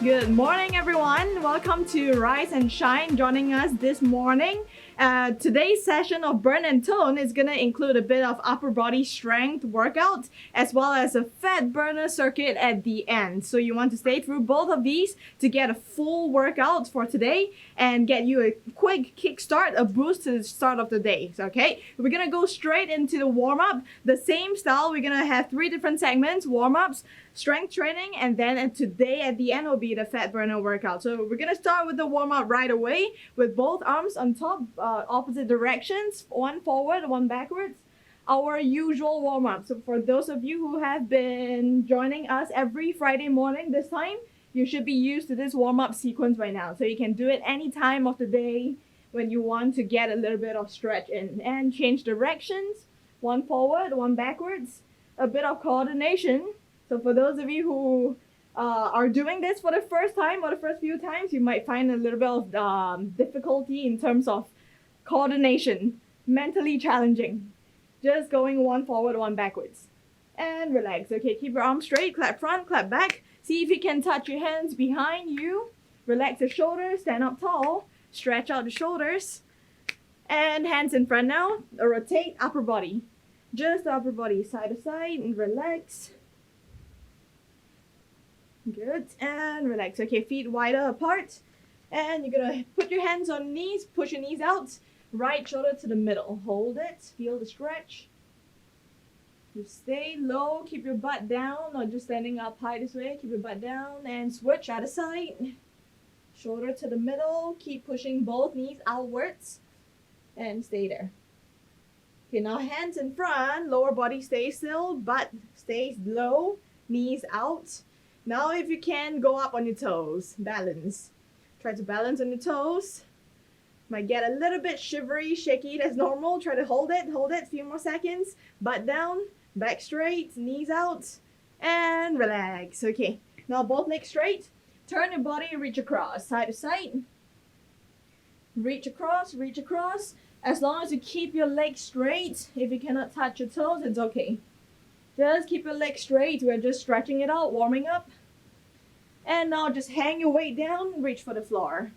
Good morning, everyone. Welcome to Rise and Shine. Joining us this morning. Today's session of Burn and Tone is going to include a bit of upper body strength workout as well as a fat burner circuit at the end. So you want to stay through both of these to get a full workout for today and get you a quick kickstart, a boost to the start of the day. Okay, we're going to go straight into the warm-up. The same style, we're going to have 3 different segments: warm-ups, strength training, and then today at the end will be the fat burner workout. So we're gonna start with the warm-up right away with both arms on top, opposite directions, one forward, one backwards. Our usual warm-up. So for those of you who have been joining us every Friday morning this time, you should be used to this warm-up sequence by now. So you can do it any time of the day when you want to get a little bit of stretch in. And change directions, one forward, one backwards, a bit of coordination. So for those of you who are doing this for the first time or the first few times, you might find a little bit of difficulty in terms of coordination, mentally challenging. Just going one forward, one backwards. And relax. Okay, keep your arms straight, clap front, clap back. See if you can touch your hands behind you. Relax the shoulders, stand up tall, stretch out the shoulders. And hands in front now, rotate upper body. Just the upper body, side to side, and relax. Good, and relax. Okay, feet wider apart. And you're gonna put your hands on knees, push your knees out. Right shoulder to the middle. Hold it, feel the stretch. You stay low, keep your butt down, not just standing up high this way. Keep your butt down and switch other side. Shoulder to the middle, keep pushing both knees outwards. And stay there. Okay, now hands in front, lower body stays still, butt stays low, knees out. Now if you can, go up on your toes, balance. Try to balance on your toes. Might get a little bit shivery, shaky, that's normal. Try to hold it, few more seconds. Butt down, back straight, knees out, and relax. Okay, now both legs straight. Turn your body, reach across, side to side. Reach across, reach across. As long as you keep your legs straight, if you cannot touch your toes, it's okay. Just keep your legs straight. We're just stretching it out, warming up. And now just hang your weight down, reach for the floor.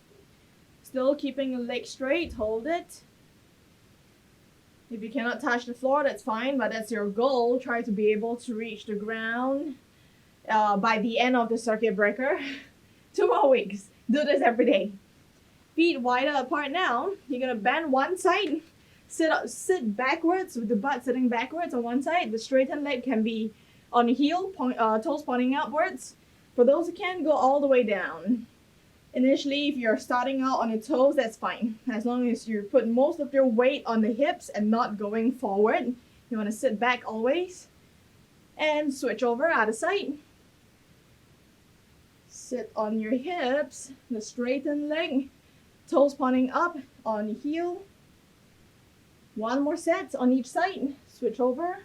Still keeping your legs straight, hold it. If you cannot touch the floor, that's fine, but that's your goal. Try to be able to reach the ground by the end of the circuit breaker. 2 more weeks. Do this every day. Feet wider apart now. You're gonna bend one side. Sit backwards with the butt sitting backwards on one side. The straightened leg can be on the heel, toes pointing outwards. For those who can, go all the way down. Initially, if you're starting out on your toes, that's fine. As long as you put most of your weight on the hips and not going forward. You want to sit back always. And switch over out of sight. Sit on your hips, the straightened leg, toes pointing up on the heel. One more set on each side. Switch over.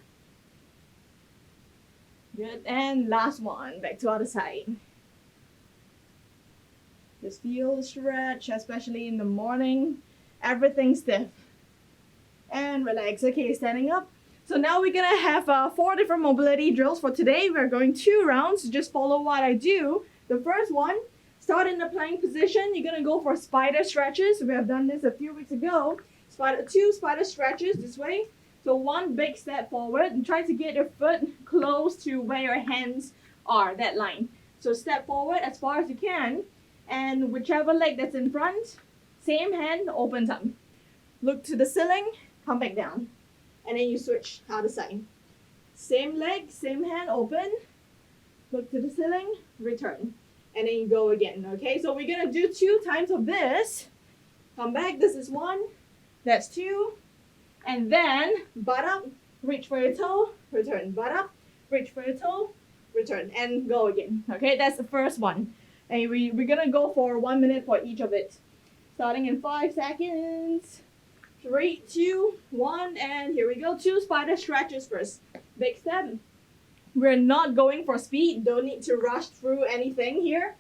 Good. And last one. Back to other side. Just feel the stretch, especially in the morning. Everything stiff. And relax. Okay, standing up. So now we're going to have 4 different mobility drills for today. We're going 2 rounds. Just follow what I do. The first one, start in the plank position. You're going to go for spider stretches. We have done this a few weeks ago. 2 spider stretches this way. So 1 big step forward and try to get your foot close to where your hands are, that line. So step forward as far as you can, and whichever leg that's in front, same hand opens up. Look to the ceiling, come back down. And then you switch other side. Same leg, same hand open. Look to the ceiling, return. And then you go again, okay? So we're gonna do 2 times of this. Come back, this is 1. That's 2, and then butt up, reach for your toe, return. Butt up, reach for your toe, return, and go again. Okay, that's the first one. And we're gonna go for 1 minute for each of it. Starting in 5 seconds. 3, 2, 1, and here we go. 2 spider stretches first. Big step. We're not going for speed. Don't need to rush through anything here.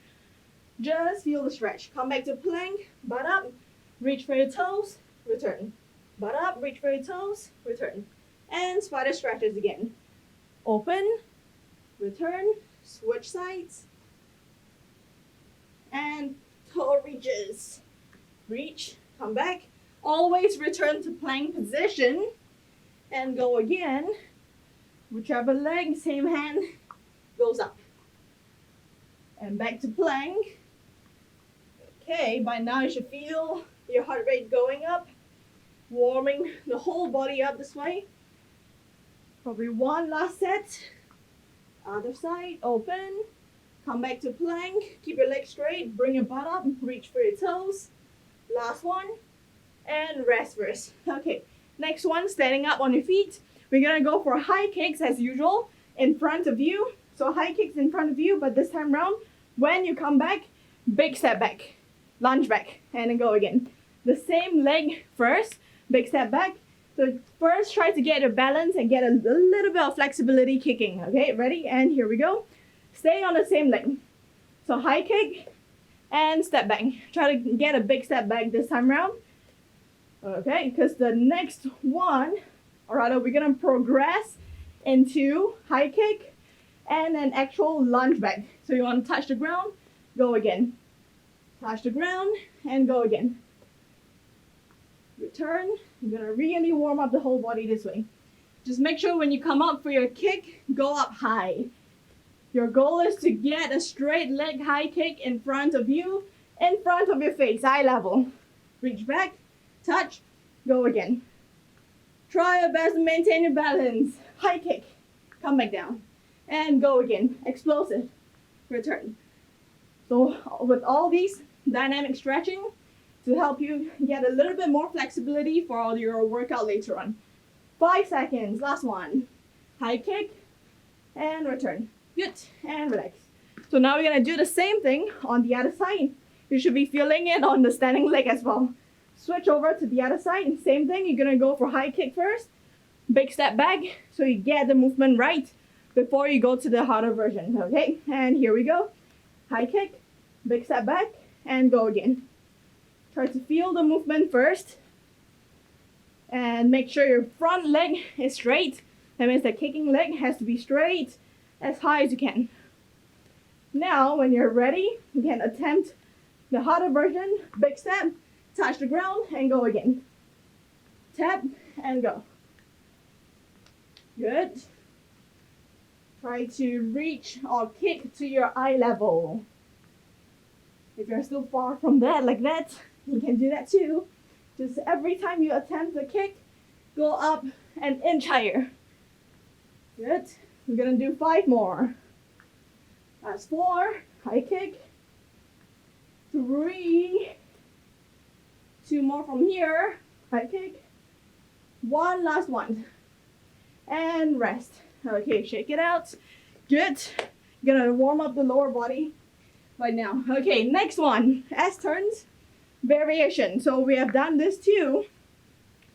Just feel the stretch. Come back to plank, butt up, reach for your toes, return. Butt up, reach for your toes, return. And spider stretches again. Open, return, switch sides. toe reaches. Reach, come back. Always return to plank position and go again. Whichever leg, same hand, goes up. And back to plank. Okay, by now you should feel your heart rate going up, warming the whole body up this way. Probably one last set. Other side, open. Come back to plank. Keep your legs straight. Bring your butt up. Reach for your toes. Last one. And rest first. Okay, next one, standing up on your feet. We're gonna go for high kicks as usual in front of you. So high kicks in front of you, but this time round, when you come back, big step back. Lunge back. And then go again. The same leg first. Big step back. So first try to get your balance and get a little bit of flexibility kicking. Okay, ready? And here we go. Stay on the same leg. So high kick and step back. Try to get a big step back this time around. Okay, because the next one, or rather we're gonna progress into high kick and an actual lunge back. So you want to touch the ground, go again. Touch the ground and go again. Return. You're gonna really warm up the whole body this way. Just make sure when you come up for your kick, go up high. Your goal is to get a straight leg high kick in front of you, in front of your face, eye level. Reach back, touch, go again. Try your best to maintain your balance. High kick, come back down, and go again. Explosive, return. So with all these dynamic stretching, to help you get a little bit more flexibility for all your workout later on. 5 seconds, last one. High kick and return. Good, and relax. So now we're gonna do the same thing on the other side. You should be feeling it on the standing leg as well. Switch over to the other side, same thing. You're gonna go for high kick first. Big step back so you get the movement right before you go to the harder version, okay? And here we go. High kick, big step back, and go again. Try to feel the movement first and make sure your front leg is straight. That means the kicking leg has to be straight as high as you can. Now, when you're ready, you can attempt the harder version. Big step, touch the ground and go again. Tap and go. Good. Try to reach or kick to your eye level. If you're still far from that, like that, you can do that too. Just every time you attempt the kick, go up an inch higher. Good. We're gonna do 5 more. That's 4. High kick. 3. 2 more from here. High kick. 1 last one. And rest. Okay, shake it out. Good. You're gonna warm up the lower body right now. Okay, next one. S turns. Variation. So we have done this too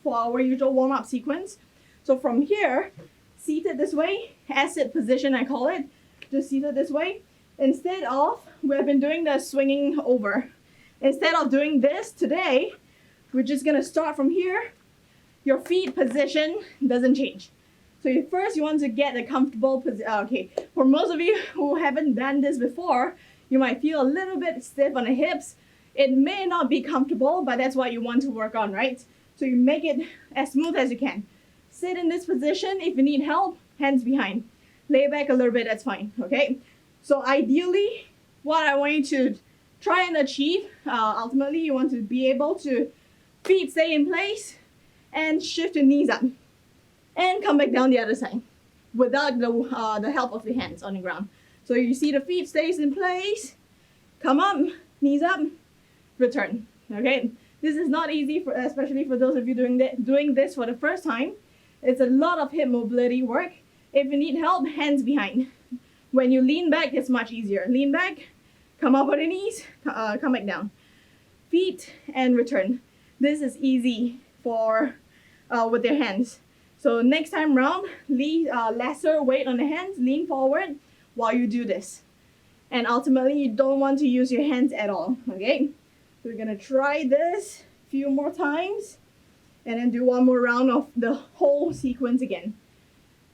for our usual warm-up sequence. So from here, seated this way, S-sit position I call it, just seated this way. Instead of, we have been doing the swinging over. Instead of doing this today, we're just gonna start from here. Your feet position doesn't change. So first you want to get a comfortable position. Okay, for most of you who haven't done this before, you might feel a little bit stiff on the hips. It may not be comfortable, but that's what you want to work on, right? So you make it as smooth as you can. Sit in this position. If you need help, hands behind. Lay back a little bit, that's fine, okay? So ideally, what I want you to try and achieve, ultimately, you want to be able to feet stay in place and shift your knees up. And come back down the other side without the help of the hands on the ground. So you see the feet stays in place, come up, knees up, return, okay? This is not easy, especially for those of you doing this for the first time. It's a lot of hip mobility work. If you need help, hands behind. When you lean back, it's much easier. Lean back, come up on the knees, come back down. Feet and return. This is easy for with your hands. So next time round, lesser weight on the hands, lean forward while you do this. And ultimately, you don't want to use your hands at all, okay? So we're gonna try this a few more times and then do one more round of the whole sequence again.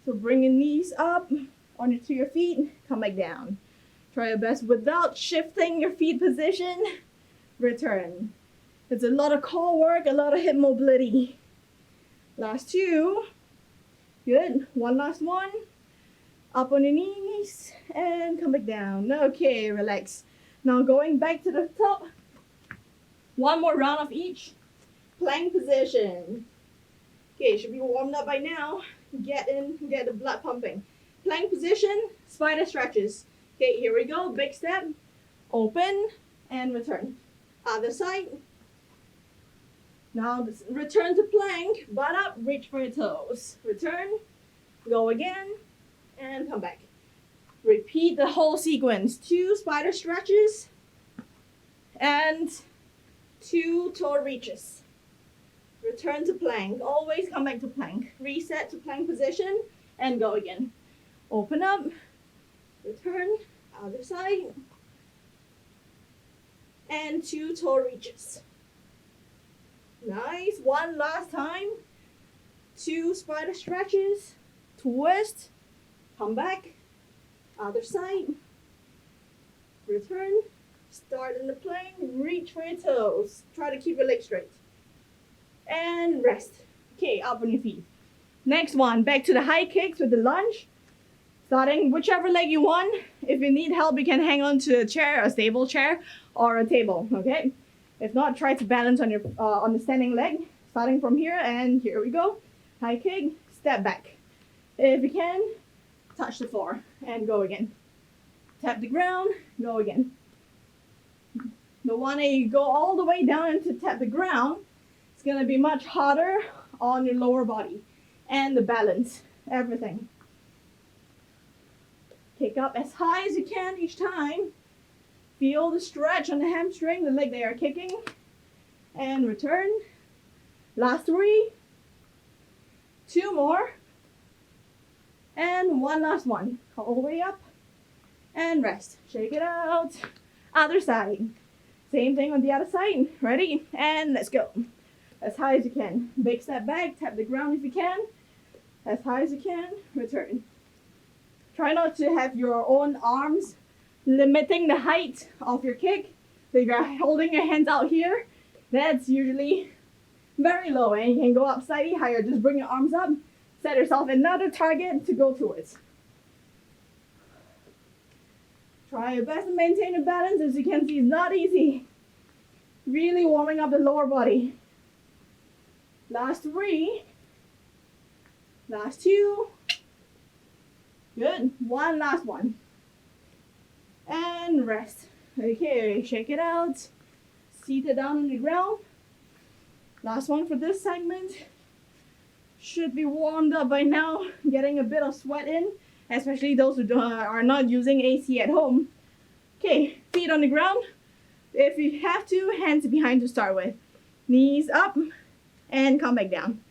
So bring your knees up onto your feet, come back down. Try your best without shifting your feet position. return. It's a lot of core work, a lot of hip mobility. Last two. Good. One last one. Up on your knees and come back down. Okay, relax. Now going back to the top. One more round of each. Plank position. Okay, should be warmed up by now. Get in, get the blood pumping. Plank position, spider stretches. Okay, here we go. Big step. Open and return. Other side. Now return to plank. Butt up, reach for your toes. Return. Go again. And come back. Repeat the whole sequence. 2 spider stretches. And 2 toe reaches. Return to plank. Always come back to plank. Reset to plank position and go again. Open up. Return. Other side. And 2 toe reaches. Nice. One last time. 2 spider stretches. Twist. Come back. Other side. Return. Start in the plank. Reach for your toes. Try to keep your legs straight. And rest. Okay, up on your feet. Next one, back to the high kicks with the lunge. Starting whichever leg you want. If you need help, you can hang on to a chair, a stable chair, or a table, okay? If not, try to balance on your on the standing leg. Starting from here, and here we go. High kick, step back. If you can, touch the floor, and go again. Tap the ground, go again. Don't want to go all the way down and to tap the ground. It's going to be much harder on your lower body and the balance, everything. Kick up as high as you can each time. Feel the stretch on the hamstring, the leg they are kicking. And return. Last 3. 2 more. And one last one. All the way up. And rest. Shake it out. Other side. Same thing on the other side. Ready? And let's go. As high as you can. Big step back. Tap the ground if you can. As high as you can. Return. Try not to have your own arms limiting the height of your kick. So if you're holding your hands out here, that's usually very low. And you can go up slightly higher. Just bring your arms up. Set yourself another target to go towards. Try your best to maintain your balance. As you can see, it's not easy. Really warming up the lower body. Last 3. Last 2. Good. One last one. And rest. Okay, shake it out. Seated down on the ground. Last one for this segment. Should be warmed up by now. Getting a bit of sweat in. Especially those who are not using AC at home. Okay, feet on the ground. If you have to, hands behind to start with. Knees up and come back down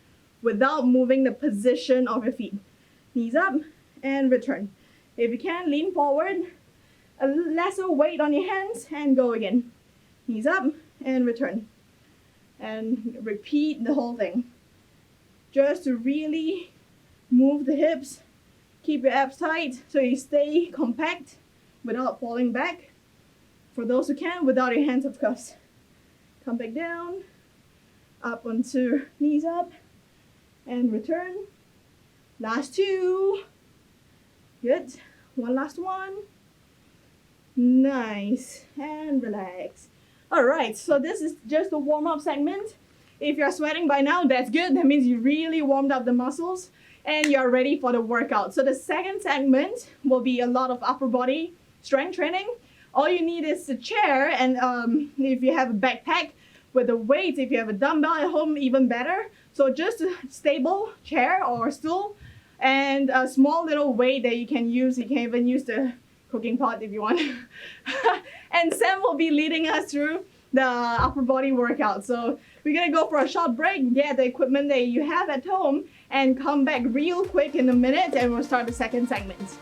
without moving the position of your feet. Knees up and return. If you can, lean forward. A lesser weight on your hands and go again. Knees up and return. And repeat the whole thing. Just to really move the hips. Keep your abs tight so you stay compact without falling back. For those who can, without your hands, of course. Come back down, up onto knees up, and return. Last 2. Good. One last one. Nice. And relax. Alright, so this is just a warm-up segment. If you're sweating by now, that's good. That means you really warmed up the muscles and you're ready for the workout. So the second segment will be a lot of upper body strength training. All you need is a chair, and if you have a backpack with a weight, if you have a dumbbell at home, even better. So just a stable chair or stool and a small little weight that you can use. You can even use the cooking pot if you want. And Sam will be leading us through the upper body workout. So we're gonna go for a short break, get the equipment that you have at home, and come back real quick in a minute, and we'll start the second segment.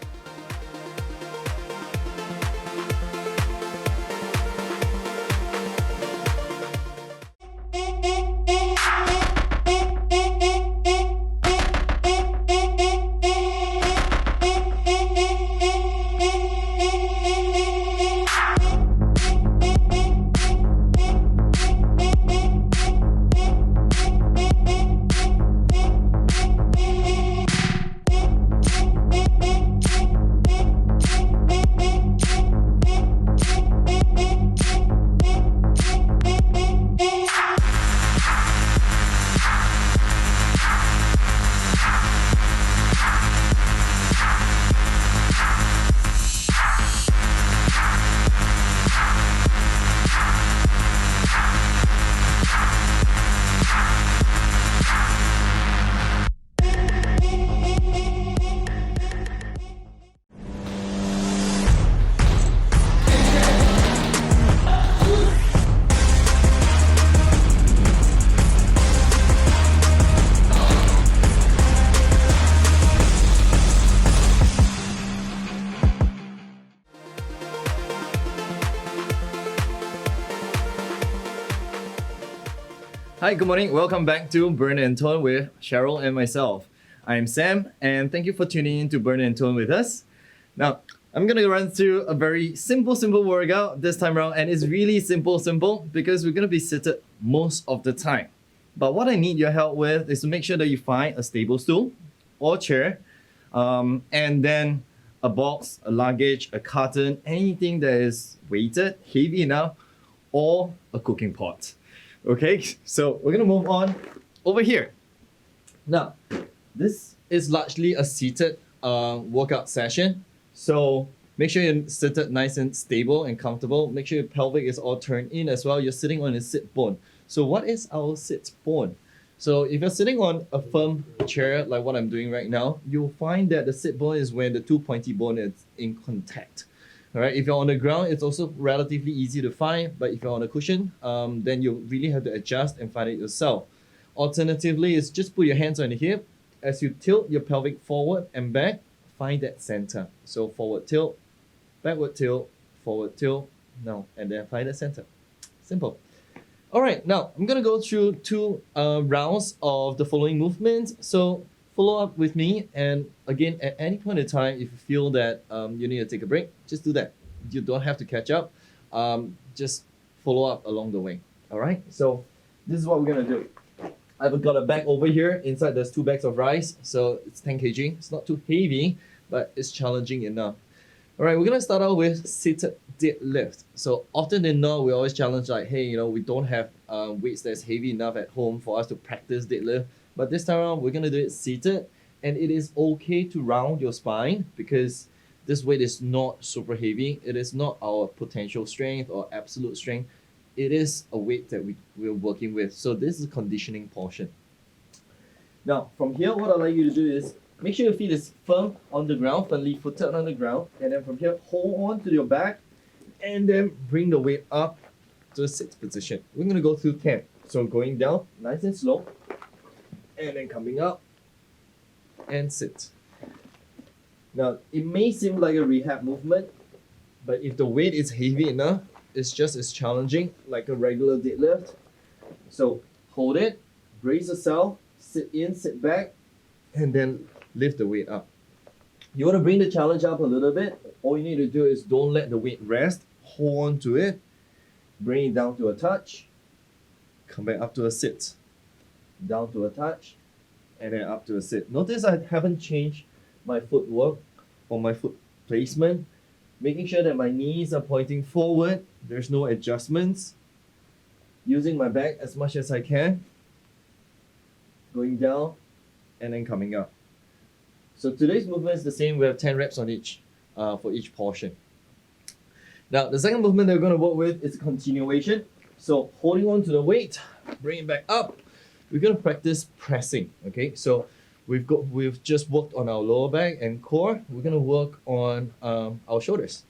Hi, good morning. Welcome back to Burn and Tone with Cheryl and myself. I'm Sam, and thank you for tuning in to Burn and Tone with us. Now, I'm gonna run through a very simple workout this time around, and it's really simple because we're gonna be seated most of the time. But what I need your help with is to make sure that you find a stable stool or chair, and then a box, a luggage, a carton, anything that is weighted, heavy enough, or a cooking pot. Okay, so we're gonna move on over here. Now, this is largely a seated workout session. So make sure you're seated nice and stable and comfortable. Make sure your pelvic is all turned in as well. You're sitting on a sit bone. So what is our sit bone? So if you're sitting on a firm chair like what I'm doing right now, you'll find that the sit bone is when the two pointy bone is in contact. All right, if you're on the ground, it's also relatively easy to find, but if you're on a cushion, then you really have to adjust and find it yourself. Alternatively, is just put your hands on the hip. As you tilt your pelvic forward and back, find that center. So forward tilt, backward tilt, forward tilt, now, and then find the center. Simple. All right, now I'm gonna go through two rounds of the following movements. So follow up with me, and again, at any point in time, if you feel that you need to take a break, just do that. You don't have to catch up. Just follow up along the way. All right, so this is what we're gonna do. I've got a bag over here. Inside there's 2 bags of rice, so it's 10 kg. It's not too heavy, but it's challenging enough. All right, we're gonna start out with seated deadlift. So often than not, we always challenge like, hey, we don't have weights that's heavy enough at home for us to practice deadlift. But this time around, we're gonna do it seated, and it is okay to round your spine because this weight is not super heavy. It is not our potential strength or absolute strength. It is a weight that we're working with. So this is a conditioning portion. Now, from here, what I'd like you to do is make sure your feet is firm on the ground, firmly footed on the ground, and then from here, hold on to your back, and then bring the weight up to a sit position. We're gonna go through 10. So going down, nice and slow, and then coming up, and sit. Now, it may seem like a rehab movement, but if the weight is heavy enough, it's just as challenging like a regular deadlift. So hold it, brace yourself, sit in, sit back, and then lift the weight up. You want to bring the challenge up a little bit. All you need to do is don't let the weight rest, hold on to it, bring it down to a touch, come back up to a sit, down to a touch, and then up to a sit. Notice I haven't changed my footwork or my foot placement, making sure that my knees are pointing forward. There's no adjustments. Using my back as much as I can. Going down and then coming up. So today's movement is the same. We have 10 reps on each for each portion. Now the second movement that we're going to work with is continuation. So holding on to the weight, bring it back up. We're going to practice pressing. Okay, so we've just worked on our lower back and core. We're going to work on our shoulders.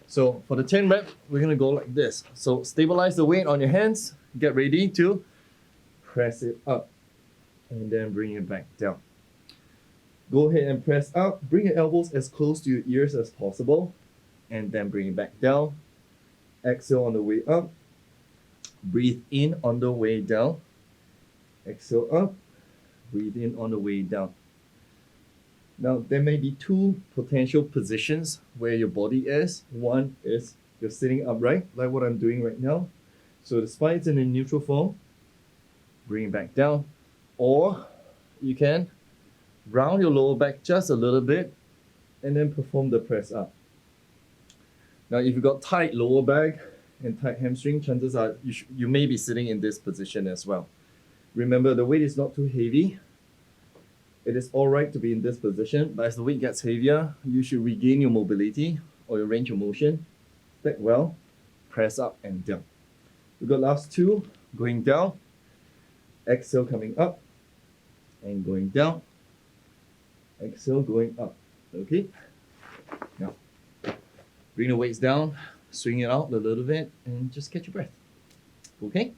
So for the 10 reps, we're going to go like this. So stabilize the weight on your hands. Get ready to press it up and then bring it back down. Go ahead and press up. Bring your elbows as close to your ears as possible and then bring it back down. Exhale on the way up. Breathe in on the way down. Exhale up. Breathe in on the way down. Now, there may be 2 potential positions where your body is. One is you're sitting upright, like what I'm doing right now. So the spine's in a neutral form. Bring it back down. Or you can round your lower back just a little bit and then perform the press up. Now, if you've got tight lower back and tight hamstring, chances are you may be sitting in this position as well. Remember, the weight is not too heavy. It is alright to be in this position, but as the weight gets heavier, you should regain your mobility or your range of motion. Back well, press up and down. We've got last 2, going down, exhale coming up, and going down, exhale going up. Okay? Now, bring the weights down, swing it out a little bit, and just catch your breath. Okay?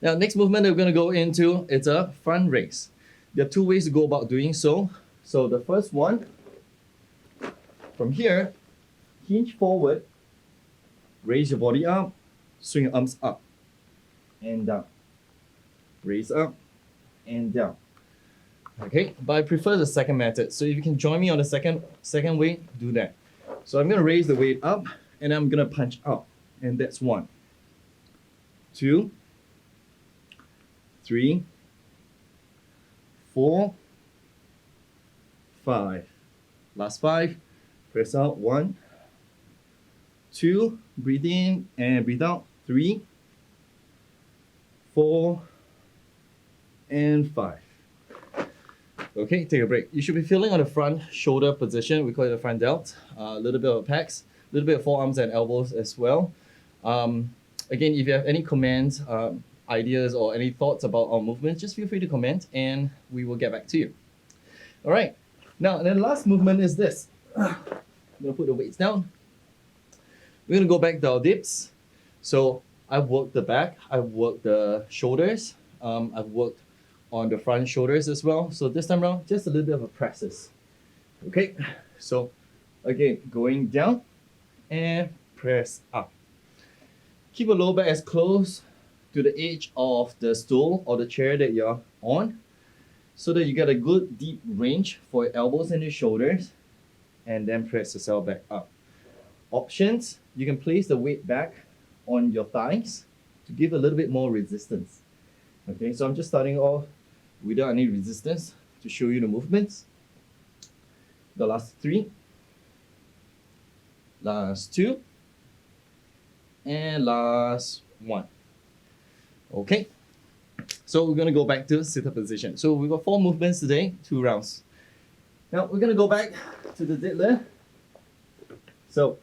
Now, next movement that we're going to go into, it's a front raise. There are 2 ways to go about doing so. So the first one, from here, hinge forward, raise your body up, swing your arms up and down. raise up and down. Okay, but I prefer the second method. So if you can join me on the second weight, do that. So I'm gonna raise the weight up and I'm gonna punch out. And that's 1, 2, 3, 4, 5. Last 5. Press out. 1, 2, breathe in and breathe out. 3, 4, and 5. Okay, take a break. You should be feeling on the front shoulder position. We call it the front delt. A little bit of pecs, a little bit of forearms and elbows as well. Again, if you have any comments, ideas, or any thoughts about our movements, just feel free to comment and we will get back to you. All right. Now, the last movement is this. I'm going to put the weights down. We're going to go back to our dips. So I've worked the back, I've worked the shoulders, I've worked on the front shoulders as well. So this time around, just a little bit of a presses. Okay, so again, going down and press up. Keep your lower back as close to the edge of the stool or the chair that you're on so that you get a good deep range for your elbows and your shoulders, and then press yourself back up. Options, you can place the weight back on your thighs to give a little bit more resistance. Okay, so I'm just starting off without any resistance to show you the movements. The last 3, last 2, and last 1. Okay, so we're going to go back to sit-up position. So we've got 4 movements today, 2 rounds. Now we're going to go back to the deadlift. So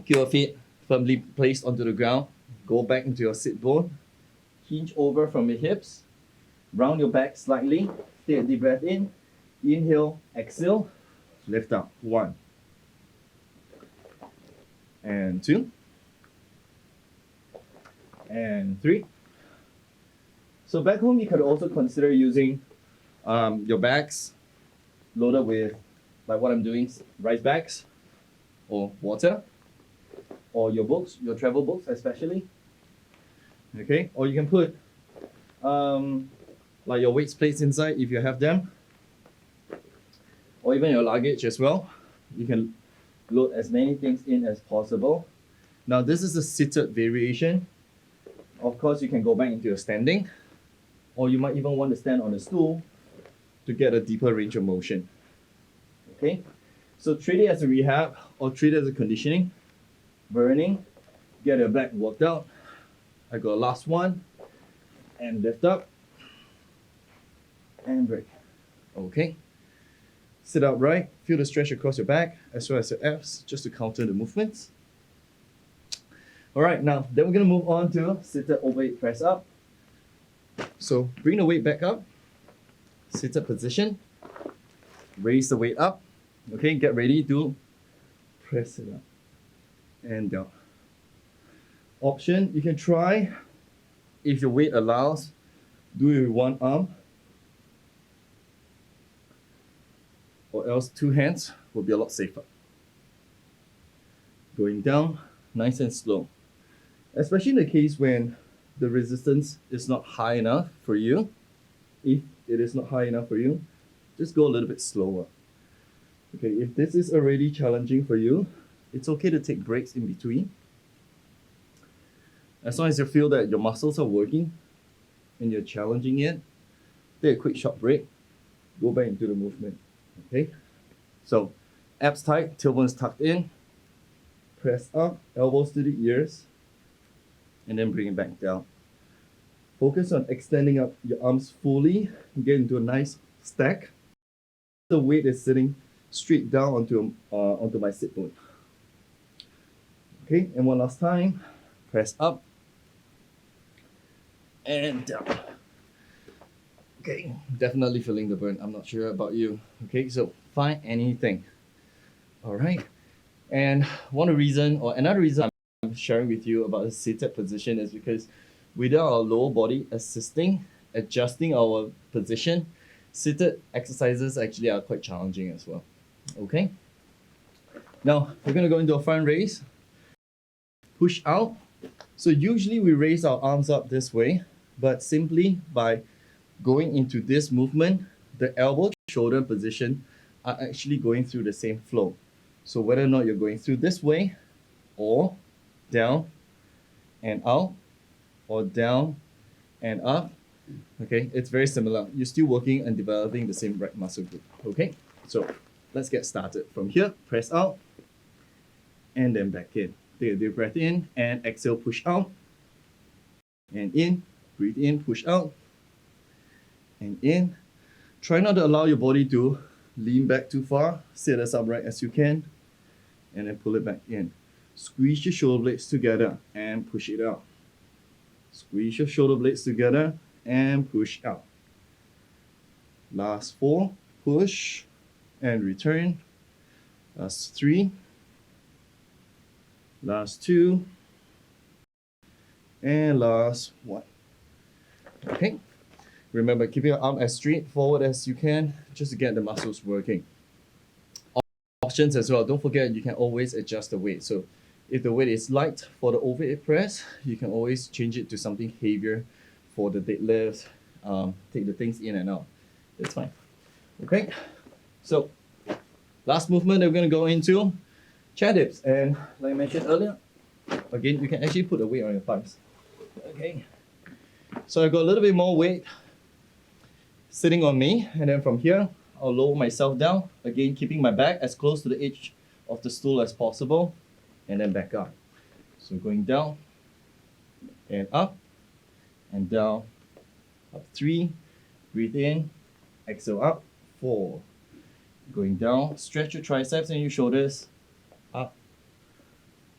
keep your feet firmly placed onto the ground. Go back into your sit bone. Hinge over from your hips. Round your back slightly. Take a deep breath in. Inhale, exhale. Lift up. 1. And 2. And 3. So back home, you could also consider using your bags loaded with, like what I'm doing, rice bags or water, or your books, your travel books especially. Okay, or you can put like your weights plates inside if you have them, or even your luggage as well. You can load as many things in as possible. Now this is a seated variation. Of course, you can go back into your standing, or you might even want to stand on a stool to get a deeper range of motion. Okay, so treat it as a rehab or treat it as a conditioning, burning, get your back worked out. I got last one, and lift up, and break. Okay, sit upright, feel the stretch across your back as well as your abs, just to counter the movements. All right, now then we're gonna move on to seated overhead press up. So bring the weight back up, seated position, raise the weight up. Okay, get ready to press it up and down. Option, you can try, if your weight allows, do it with one arm, or else 2 hands will be a lot safer. Going down, nice and slow. Especially in the case when the resistance is not high enough for you. If it is not high enough for you, just go a little bit slower. Okay, if this is already challenging for you, it's okay to take breaks in between. As long as you feel that your muscles are working and you're challenging it, take a quick short break, go back into the movement. Okay, so abs tight, tailbones tucked in, press up, elbows to the ears, and then bring it back down. Focus on extending up your arms fully, get into a nice stack. The weight is sitting straight down onto my sit bone. Okay, and one last time, press up and down. Okay, definitely feeling the burn. I'm not sure about you. Okay, so find anything. All right, and another reason I'm sharing with you about the seated position is because without our lower body adjusting our position, seated exercises actually are quite challenging as well. Okay, now we're going to go into a front raise. Push out. So usually we raise our arms up this way, but simply by going into this movement, the elbow shoulder position are actually going through the same flow. So whether or not you're going through this way, or down and out, or down and up, okay, it's very similar. You're still working and developing the same right muscle group, okay? So let's get started. From here, press out, and then back in. Take a deep breath in, and exhale, push out, and in, breathe in, push out, and in. Try not to allow your body to lean back too far. Sit as upright as you can, and then pull it back in. Squeeze your shoulder blades together and push it out. Squeeze your shoulder blades together and push out. Last 4, push and return. Last 3. Last 2. And last 1. Okay. Remember, keep your arm as straight forward as you can, just to get the muscles working. Options as well. Don't forget, you can always adjust the weight. So if the weight is light for the overhead press, you can always change it to something heavier for the deadlift. Take the things in and out. It's fine. Okay. So last movement that we're going to go into chair dips. And like I mentioned earlier, again, you can actually put the weight on your thighs. Okay. So I've got a little bit more weight sitting on me, and then from here, I'll lower myself down, again keeping my back as close to the edge of the stool as possible, and then back up. So going down, and up, and down, up 3, breathe in, exhale up, 4, going down, stretch your triceps and your shoulders, up,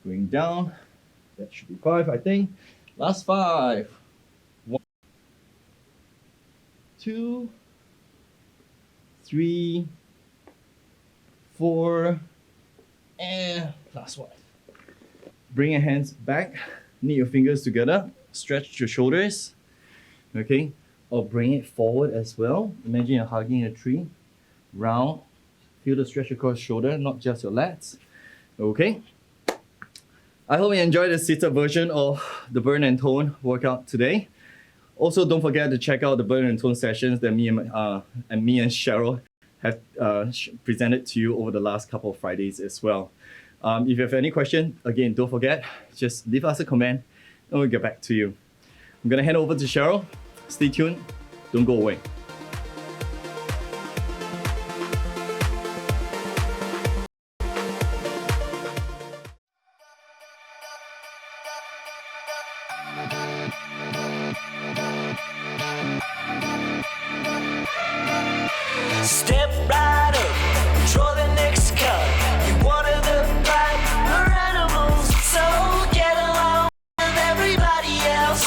going down, that should be 5 I think, last 5, 2, 3, 4, and last 1. Bring your hands back, knit your fingers together, stretch your shoulders, okay? Or bring it forward as well. Imagine you're hugging a tree, round, feel the stretch across your shoulder, not just your lats, okay? I hope you enjoyed the seated version of the burn and tone workout today. Also, don't forget to check out the burn and tone sessions that me and Cheryl have presented to you over the last couple of Fridays as well. If you have any question, again, don't forget, just leave us a comment and we'll get back to you. I'm gonna hand over to Cheryl. Stay tuned, don't go away. Step right up, draw the next cut. You're one of the pack animals, so get along with everybody else.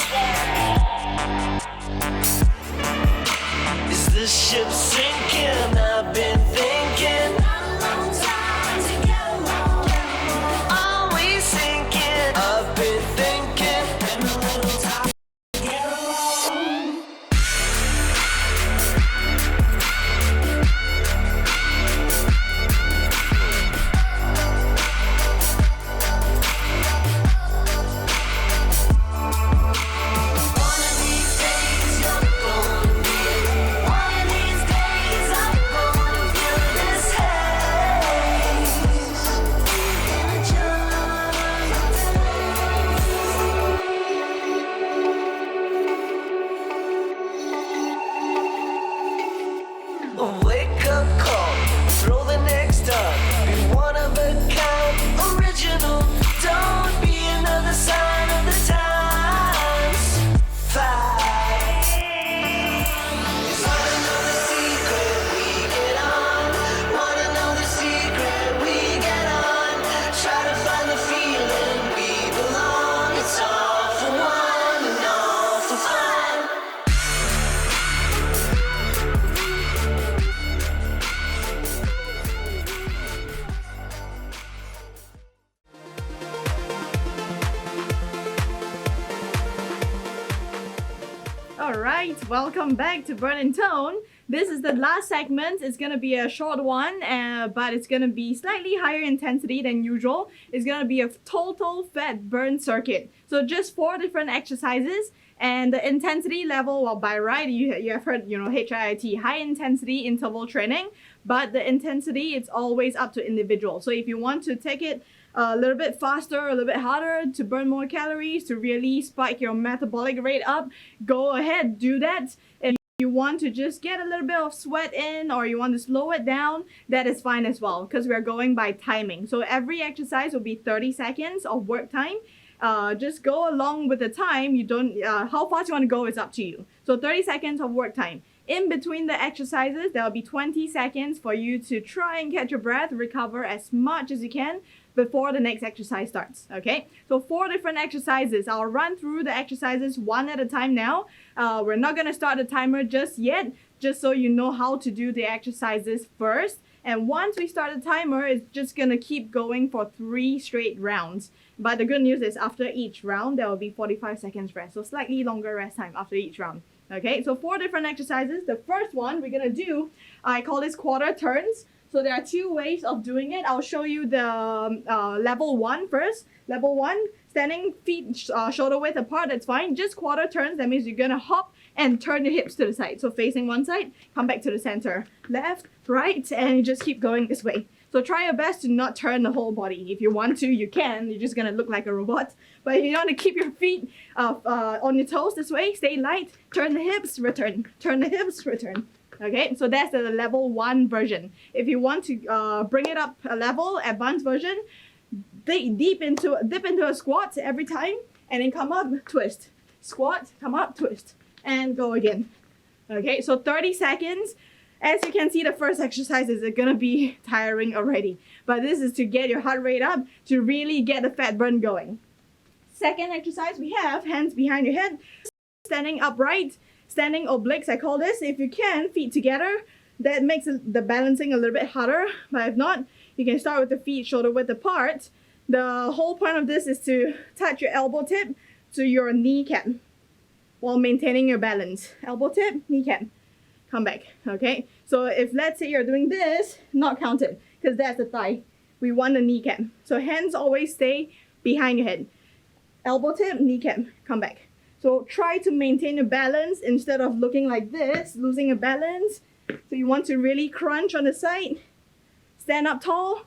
Is this ship sinking? I've been thinking. Not a long time to get along. Always sinking. I've been thinking. Been a little time to get along. Wake up call, throw the next up. Be one of a kind, original. Don't be another sign of the times. 5. Wanna know the secret? We get on. Wanna know the secret? We get on. Try to find the feeling we belong. It's all for one and all for fun. Alright, welcome back to Burn and Tone. this is the last segment. It's gonna be a short one, but it's gonna be slightly higher intensity than usual. It's gonna be a total fat burn circuit. So just 4 different exercises, and the intensity level, well, by right, you have heard, HIIT, high intensity interval training, but the intensity, it's always up to individual. So if you want to take it a little bit faster, a little bit harder to burn more calories, to really spike your metabolic rate up, go ahead, do that. If you want to just get a little bit of sweat in, or you want to slow it down, that is fine as well, because we're going by timing. So every exercise will be 30 seconds of work time. Just go along with the time. You don't, how fast you want to go is up to you. So 30 seconds of work time. In between the exercises, there will be 20 seconds for you to try and catch your breath, recover as much as you can before the next exercise starts. Okay, so 4 different exercises. I'll run through the exercises one at a time now. We're not going to start the timer just yet, just so you know how to do the exercises first. And once we start the timer, it's just going to keep going for 3 straight rounds. But the good news is after each round, there will be 45 seconds rest. So slightly longer rest time after each round. Okay, so 4 different exercises. The first one we're going to do, I call this quarter turns. So there are 2 ways of doing it. I'll show you the level 1 first. Level 1, standing feet shoulder width apart, that's fine. Just quarter turns, that means you're going to hop and turn your hips to the side. So facing one side, come back to the center. Left, right, and you just keep going this way. So try your best to not turn the whole body. If you want to, you can. You're just going to look like a robot. But if you want to keep your feet on your toes this way, stay light, turn the hips, return. Turn the hips, return. Okay, so that's the level 1 version. If you want to bring it up a level, advanced version, dip into a squat every time, and then come up, twist. Squat, come up, twist, and go again. Okay, so 30 seconds. As you can see, the first exercises are gonna be tiring already, but this is to get your heart rate up, to really get the fat burn going. Second exercise we have, hands behind your head, standing upright, standing obliques, I call this. If you can, feet together. That makes the balancing a little bit harder, but if not, you can start with the feet shoulder width apart. The whole point of this is to touch your elbow tip to your kneecap while maintaining your balance. Elbow tip, kneecap, come back. Okay, so if let's say you're doing this, not counted, because that's the thigh. We want the kneecap. So hands always stay behind your head. Elbow tip, kneecap, come back. So try to maintain your balance instead of looking like this, losing your balance. So you want to really crunch on the side, stand up tall,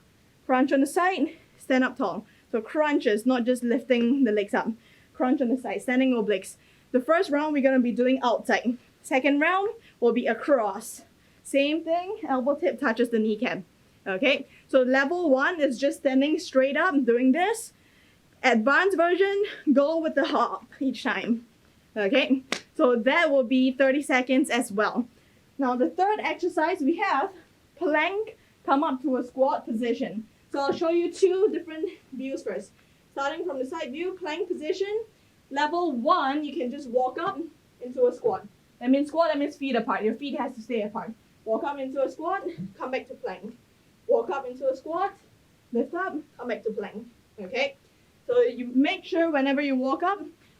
crunch on the side, stand up tall. So crunches, not just lifting the legs up. Crunch on the side, standing obliques. The first round we're gonna be doing outside. Second round will be across. Same thing, elbow tip touches the kneecap. Okay, so level 1 is just standing straight up, doing this. Advanced version, go with the hop each time. Okay, so that will be 30 seconds as well. Now the third exercise we have, plank, come up to a squat position. So I'll show you 2 different views first. Starting from the side view, plank position. Level 1, you can just walk up into a squat. That means squat, that means feet apart. Your feet has to stay apart. Walk up into a squat, come back to plank. Walk up into a squat, lift up, come back to plank. Okay? So you make sure whenever you walk up,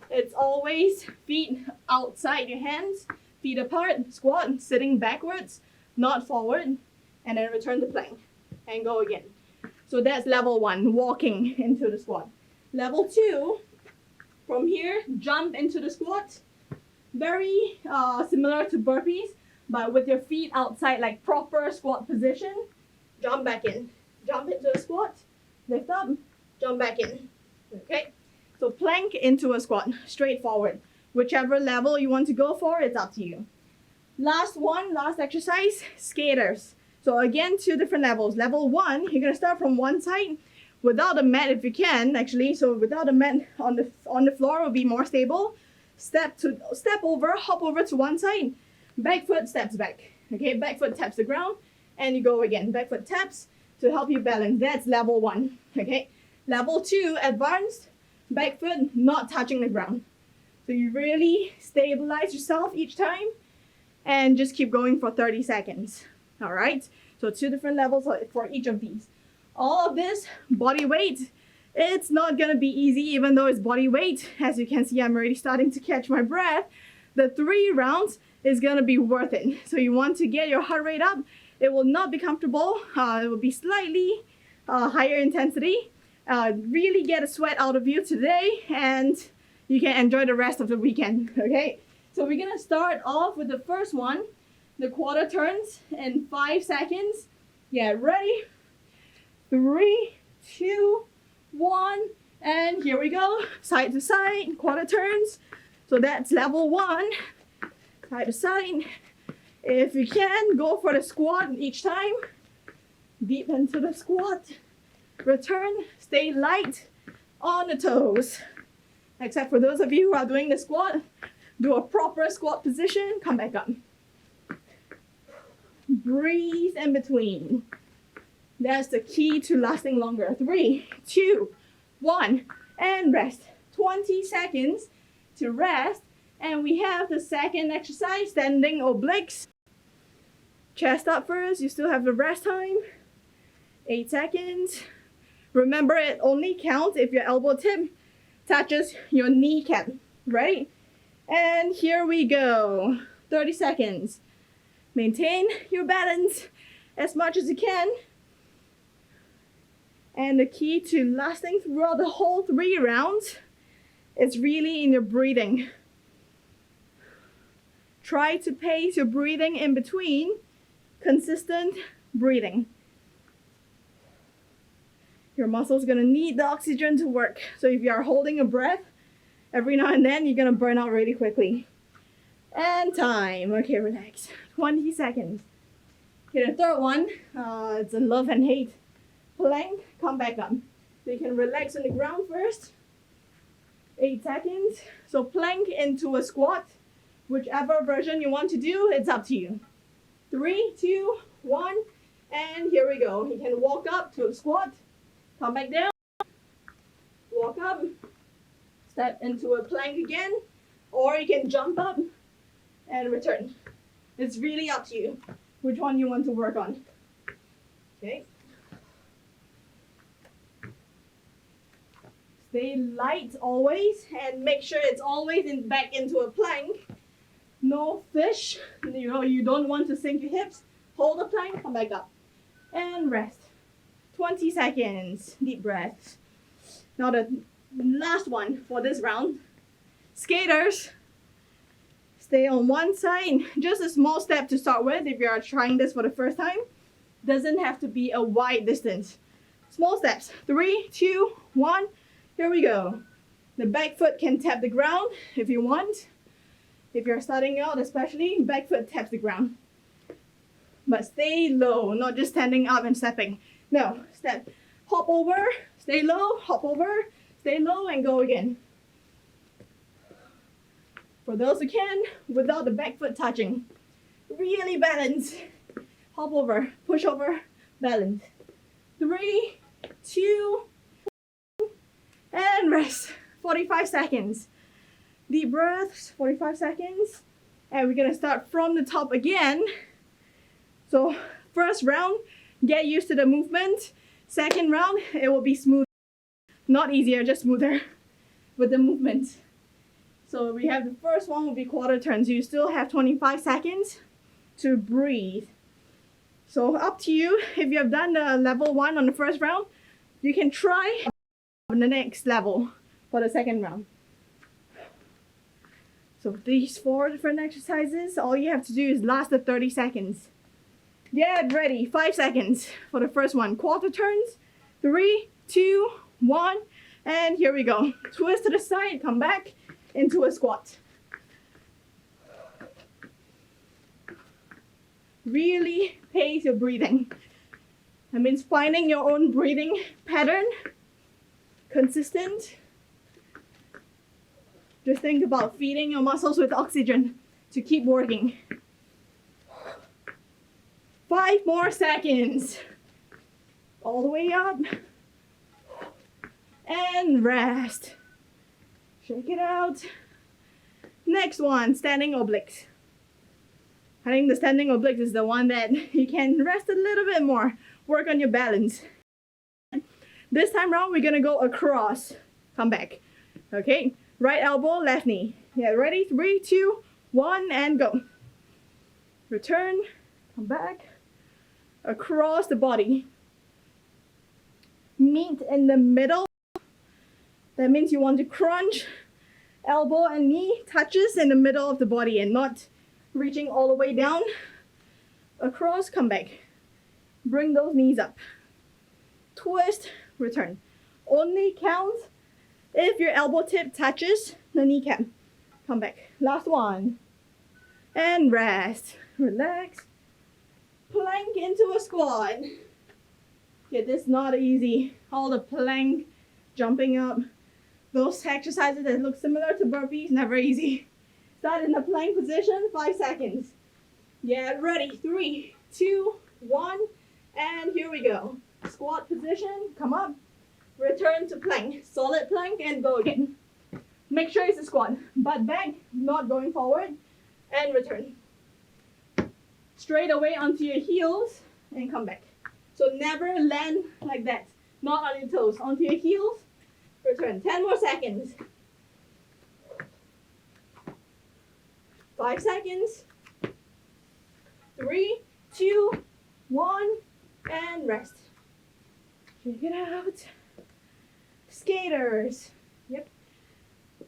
it's always feet outside your hands, feet apart, squat, sitting backwards, not forward, and then return to plank and go again. So that's level 1, walking into the squat. Level 2, from here, jump into the squat. Very similar to burpees, but with your feet outside, like proper squat position. Jump back in. Jump into a squat, lift up, jump back in. Okay, so plank into a squat, straight forward. Whichever level you want to go for, it's up to you. Last exercise, skaters. So again, 2 different levels. Level 1, you're gonna start from one side without a mat if you can, actually. So without a mat on the floor will be more stable. Step over, hop over to one side. Back foot steps back. Okay, back foot taps the ground, and you go again. Back foot taps to help you balance. That's level 1. Okay. Level 2, advanced, back foot not touching the ground. So you really stabilize yourself each time and just keep going for 30 seconds. All right, so 2 different levels for each of these. All of this, body weight, it's not gonna be easy even though it's body weight. As you can see, I'm already starting to catch my breath. the 3 rounds is gonna be worth it. So you want to get your heart rate up. It will not be comfortable. It will be slightly higher intensity. Really get a sweat out of you today, and you can enjoy the rest of the weekend. Okay, so we're gonna start off with the first one, the quarter turns in 5 seconds. Get ready. 3, 2, 1, and here we go. Side to side, quarter turns. So that's level 1. Side to side. If you can, go for the squat each time. Deep into the squat. Return, stay light on the toes. Except for those of you who are doing the squat, do a proper squat position, come back up. Breathe in between. That's the key to lasting longer. 3, 2, 1, and rest. 20 seconds to rest. And we have the second exercise, standing obliques. Chest up first, you still have the rest time. 8 seconds. Remember, it only counts if your elbow tip touches your kneecap, right? And here we go. 30 seconds. Maintain your balance as much as you can. And the key to lasting throughout the whole 3 rounds is really in your breathing. Try to pace your breathing in between. Consistent breathing. Your muscles gonna need the oxygen to work. So if you are holding a breath, every now and then you're gonna burn out really quickly. And time. Okay, relax. 20 seconds. Okay, the third one, it's a love and hate. Plank, come back up. So you can relax on the ground first. 8 seconds. So plank into a squat. Whichever version you want to do, it's up to you. 3, 2, 1, and here we go. You can walk up to a squat, come back down, walk up, step into a plank again, or you can jump up and return. It's really up to you which one you want to work on. Okay. Stay light always, and make sure it's always back into a plank. No fish, you don't want to sink your hips. Hold the plank, come back up. And rest. 20 seconds, deep breaths. Now the last one for this round. Skaters, stay on one side. Just a small step to start with if you are trying this for the first time. Doesn't have to be a wide distance. Small steps. 3, 2, 1, here we go. The back foot can tap the ground if you want. If you're starting out, especially, back foot taps the ground. But stay low, not just standing up and stepping. No, step, hop over, stay low, hop over, stay low, and go again. For those who can, without the back foot touching. Really balance. Hop over, push over, balance. 3, 2, and rest. 45 seconds. Deep breaths, 45 seconds. And we're gonna start from the top again. So first round, get used to the movement. Second round, it will be smooth. Not easier, just smoother with the movement. So we have the first one will be quarter turns. You still have 25 seconds to breathe. So up to you. If you have done the level 1 on the first round, you can try on the next level for the second round. So these 4 different exercises, all you have to do is last the 30 seconds. Get ready, 5 seconds for the first one. Quarter turns, 3, 2, 1, and here we go. Twist to the side, come back into a squat. Really pace your breathing. That means finding your own breathing pattern, consistent. Just think about feeding your muscles with oxygen to keep working. 5 more seconds. All the way up. And rest. Shake it out. Next one, standing obliques. I think the standing obliques is the one that you can rest a little bit more. Work on your balance. This time around, we're gonna go across. Come back. Okay, right elbow, left knee. Yeah, ready? 3, 2, 1, and go. Return, come back, across the body. Meet in the middle. That means you want to crunch, elbow and knee touches in the middle of the body and not reaching all the way down. Across, come back. Bring those knees up. Twist, return. Only count if your elbow tip touches the kneecap. Come back. Last one. And rest. Relax. Plank into a squat. Okay, this is not easy. All the plank, jumping up. Those exercises that look similar to burpees, never easy. Start in the plank position, 5 seconds. Get ready. 3, 2, 1, and here we go. Squat position, come up. Return to plank. Solid plank and go again. Make sure it's a squat. Butt back, not going forward. And return. Straight away onto your heels and come back. So never land like that. Not on your toes. Onto your heels. Return. 10 more seconds. 5 seconds. 3, 2, 1, and rest. Check it out. Skaters. Yep.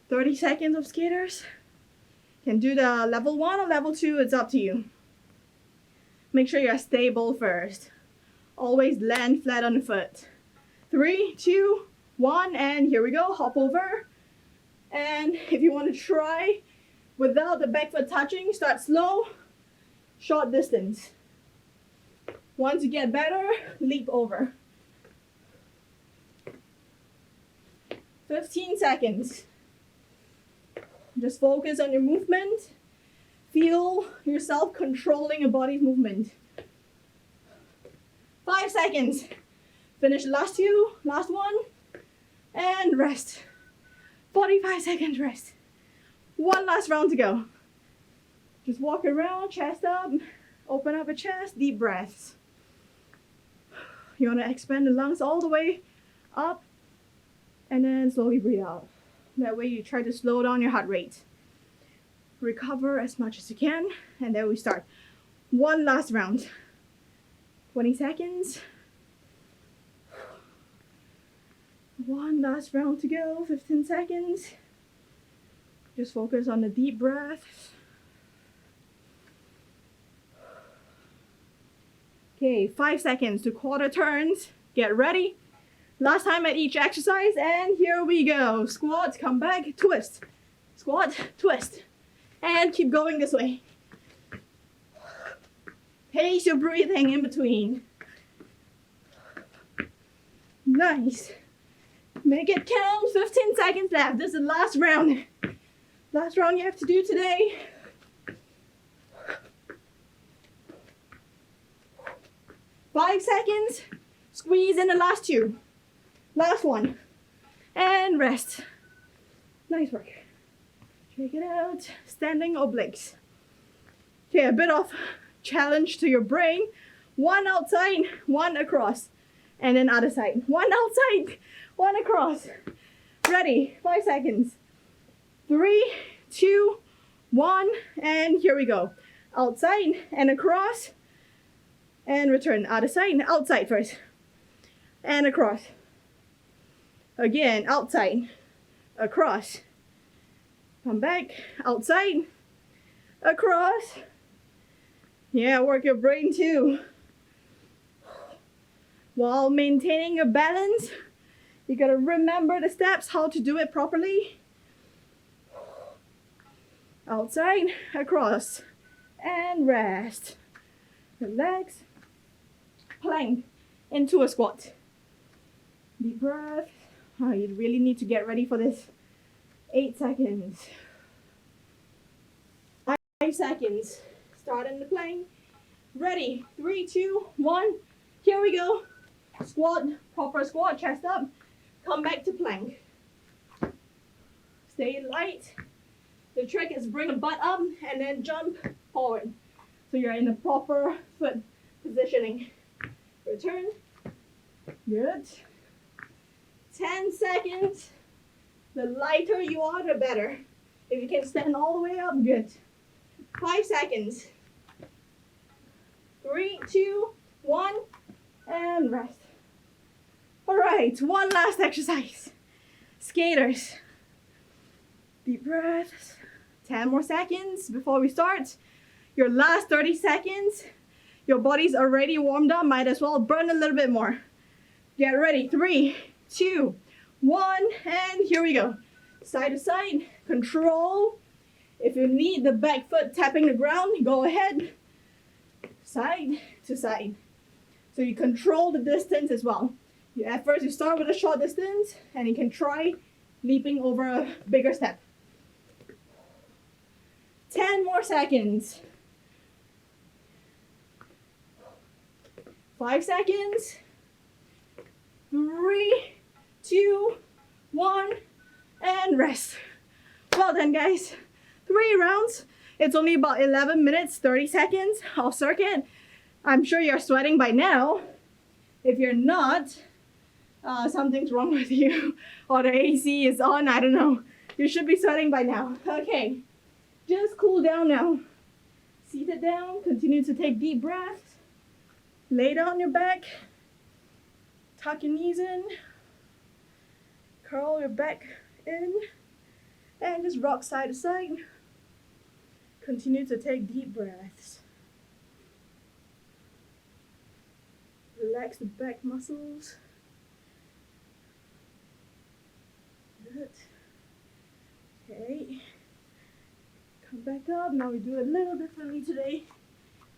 30 seconds of skaters. Can do the level 1 or level 2, it's up to you. Make sure you're stable first. Always land flat on the foot. 3, 2, 1, and here we go. Hop over. And if you want to try without the back foot touching, start slow, short distance. Once you get better, leap over. 15 seconds. Just focus on your movement. Feel yourself controlling your body's movement. 5 seconds. Finish last two, last one, and rest. 45 seconds rest. One last round to go. Just walk around, chest up, open up your chest, deep breaths. You want to expand the lungs all the way up, and then slowly breathe out. That way you try to slow down your heart rate. Recover as much as you can, and then we start. One last round. 20 seconds. One last round to go, 15 seconds. Just focus on the deep breaths. Okay, 5 seconds to quarter turns. Get ready. Last time at each exercise, and here we go. Squat, come back, twist. Squat, twist. And keep going this way. Pace your breathing in between. Nice. Make it count. 15 seconds left. This is the last round. Last round you have to do today. Five seconds. Squeeze in the last two. Last one. And rest. Nice work. Check it out. Standing obliques. Okay, a bit of challenge to your brain. One outside, one across. And then other side. One outside, one across. Ready. 5 seconds. 3, 2, 1, and here we go. Outside and across. And return. Other side. Outside first. And across. Again, outside. Across. Come back. Outside. Across. Yeah, work your brain too. While maintaining your balance, you gotta remember the steps, how to do it properly. Outside, across, and rest. Relax. Plank into a squat. Deep breath. Oh, you really need to get ready for this. 8 seconds. 5 seconds. Start in the plank. Ready. 3, 2, 1. Here we go. Squat. Proper squat. Chest up. Come back to plank. Stay light. The trick is bring the butt up and then jump forward. So you're in a proper foot positioning. Return. Good. 10 seconds. The lighter you are, the better. If you can stand all the way up, good. 5 seconds. 3, 2, 1, and rest. All right, one last exercise. Skaters. Deep breaths. 10 more seconds before we start. Your last 30 seconds. Your body's already warmed up. Might as well burn a little bit more. Get ready. 3, 2, 1, and here we go. Side to side. Control. If you need the back foot tapping the ground, go ahead. Side to side. So you control the distance as well. At first, you start with a short distance, and you can try leaping over a bigger step. 10 more seconds. 5 seconds. 3, 2, 1, and rest. Well done, guys. 3 rounds. It's only about 11 minutes, 30 seconds of circuit. I'm sure you're sweating by now. If you're not, something's wrong with you, or the AC is on, I don't know. You should be sweating by now. Okay, just cool down now. Seated down, continue to take deep breaths. Lay down on your back. Tuck your knees in. Curl your back in. And just rock side to side. Continue to take deep breaths. Relax the back muscles. Good. Okay. Come back up. Now we do it a little differently today.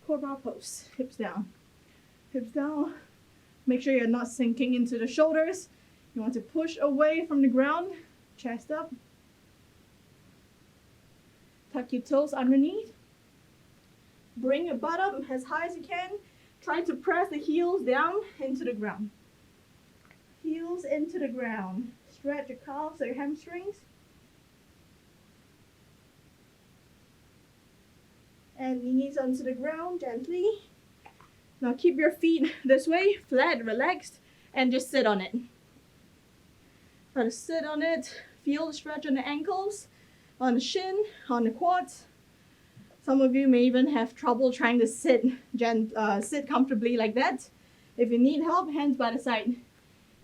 Cobra pose. Hips down. Hips down. Make sure you're not sinking into the shoulders. You want to push away from the ground. Chest up. Tuck your toes underneath. Bring your butt up as high as you can. Try to press the heels down into the ground. Heels into the ground. Stretch your calves or your hamstrings. And knees onto the ground gently. Now keep your feet this way, flat, relaxed, and just sit on it. Try to sit on it. Feel the stretch on the ankles, on the shin, on the quads. Some of you may even have trouble trying to sit comfortably like that. If you need help, hands by the side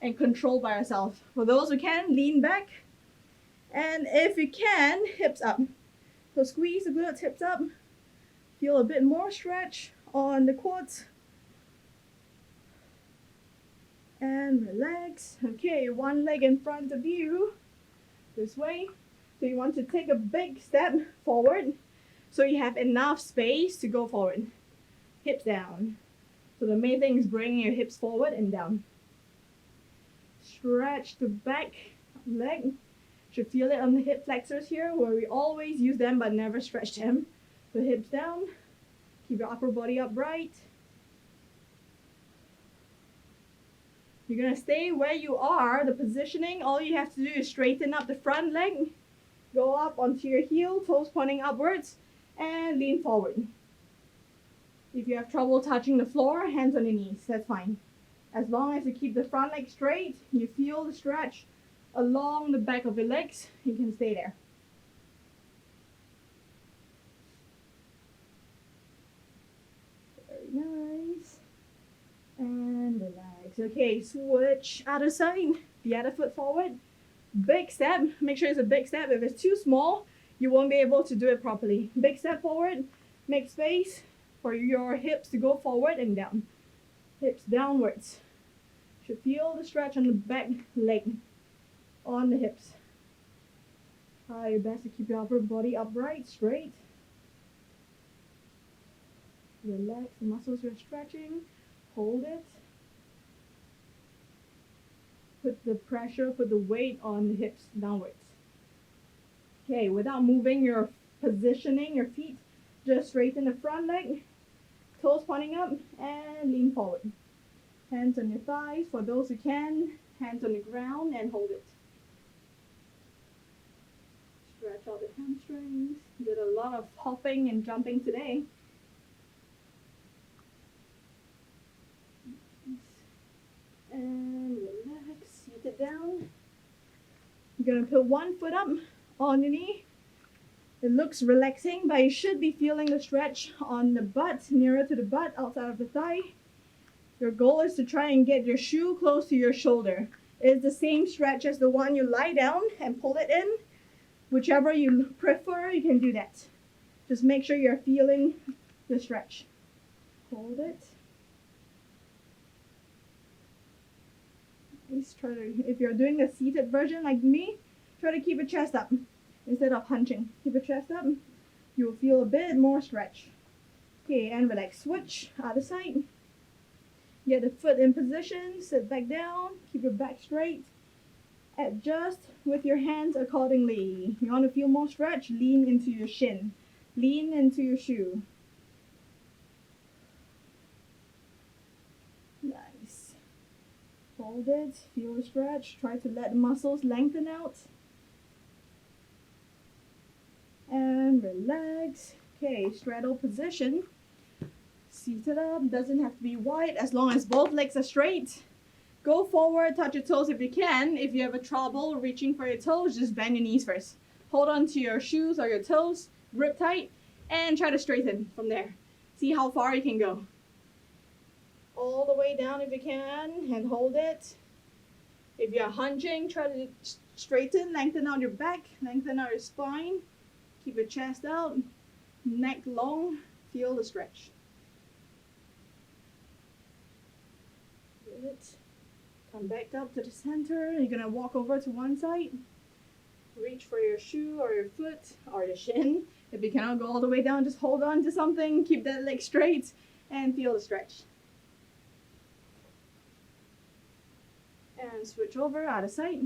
and control by yourself. For those who can, lean back. And if you can, hips up. So squeeze the glutes, hips up. Feel a bit more stretch on the quads. And relax. Okay, one leg in front of you. This way. So you want to take a big step forward. So you have enough space to go forward. Hips down. So the main thing is bringing your hips forward and down. Stretch the back leg. Should feel it on the hip flexors here, where we always use them but never stretch them. So hips down. Keep your upper body upright. You're going to stay where you are. The positioning, all you have to do is straighten up the front leg. Go up onto your heel, toes pointing upwards, and lean forward. If you have trouble touching the floor, hands on your knees, that's fine. As long as you keep the front leg straight, you feel the stretch along the back of your legs, you can stay there. Very nice. And relax. Okay, switch other side. The other foot forward. Big step. Make sure it's a big step. If it's too small, you won't be able to do it properly. Big step forward. Make space for your hips to go forward and down. Hips downwards. Should feel the stretch on the back leg. On the hips. Try your best to keep your upper body upright, straight. Relax the muscles you're stretching. Hold it. Put the pressure, put the weight on the hips downwards. Okay, without moving your positioning, your feet, just straighten the front leg, toes pointing up, and lean forward. Hands on your thighs, for those who can, hands on the ground, and hold it. Stretch out the hamstrings. Did a lot of hopping and jumping today. And relax, seated down. You're going to put one foot up on your knee. It looks relaxing, but you should be feeling the stretch on the butt, nearer to the butt, outside of the thigh. Your goal is to try and get your shoe close to your shoulder. It's the same stretch as the one you lie down and pull it in. Whichever you prefer, you can do that. Just make sure you're feeling the stretch. Hold it. Please try to, if you're doing the seated version like me, try to keep your chest up instead of hunching. Keep your chest up. You'll feel a bit more stretch. Okay, and relax. Switch, other side. Get the foot in position, sit back down, keep your back straight. Adjust with your hands accordingly. You want to feel more stretch? Lean into your shin. Lean into your shoe. Nice. Hold it, feel the stretch. Try to let the muscles lengthen out. And relax. Okay, straddle position. Seated up, doesn't have to be wide as long as both legs are straight. Go forward, touch your toes if you can. If you have a trouble reaching for your toes, just bend your knees first. Hold on to your shoes or your toes, grip tight, and try to straighten from there. See how far you can go. All the way down if you can, and hold it. If you're hunching, try to straighten, lengthen out your back, lengthen out your spine. Keep your chest out, neck long, feel the stretch. Good. Come back up to the center. You're gonna walk over to one side. Reach for your shoe or your foot or your shin. If you cannot go all the way down, just hold on to something. Keep that leg straight and feel the stretch. And switch over, out of sight.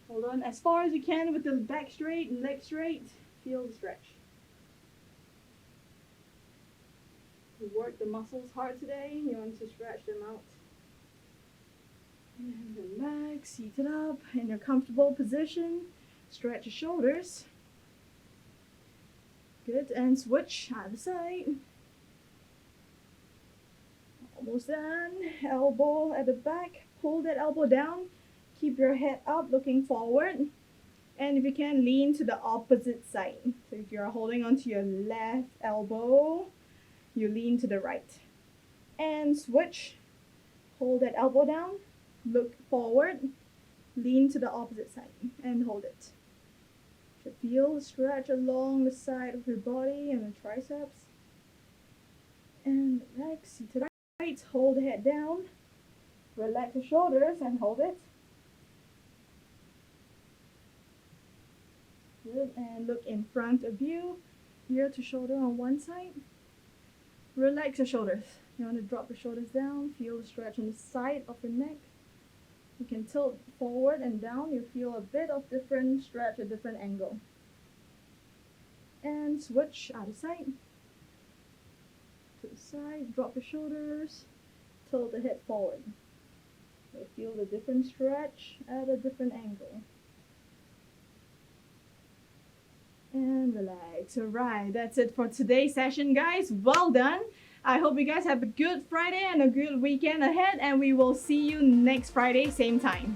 Hold on as far as you can with the back straight and leg straight. Feel the stretch. You work the muscles hard today. You want to stretch them out. And relax, seated up in your comfortable position. Stretch your shoulders. Good, and switch out of the side. Almost done. Elbow at the back. Pull that elbow down. Keep your head up, looking forward. And if you can, lean to the opposite side. So if you're holding onto your left elbow, you lean to the right. And switch. Hold that elbow down. Look forward. Lean to the opposite side. And hold it. So feel the stretch along the side of your body and the triceps. And relax. Seated right. Hold the head down. Relax the shoulders and hold it. Good. And look in front of you. Ear to shoulder on one side. Relax your shoulders. You want to drop your shoulders down. Feel the stretch on the side of your neck. You can tilt forward and down. You feel a bit of different stretch, a different angle. And switch out of sight. To the side. Drop your shoulders. Tilt the head forward. So feel the different stretch at a different angle. And relax. Alright, that's it for today's session, guys. Well done. I hope you guys have a good Friday and a good weekend ahead, and we will see you next Friday, same time.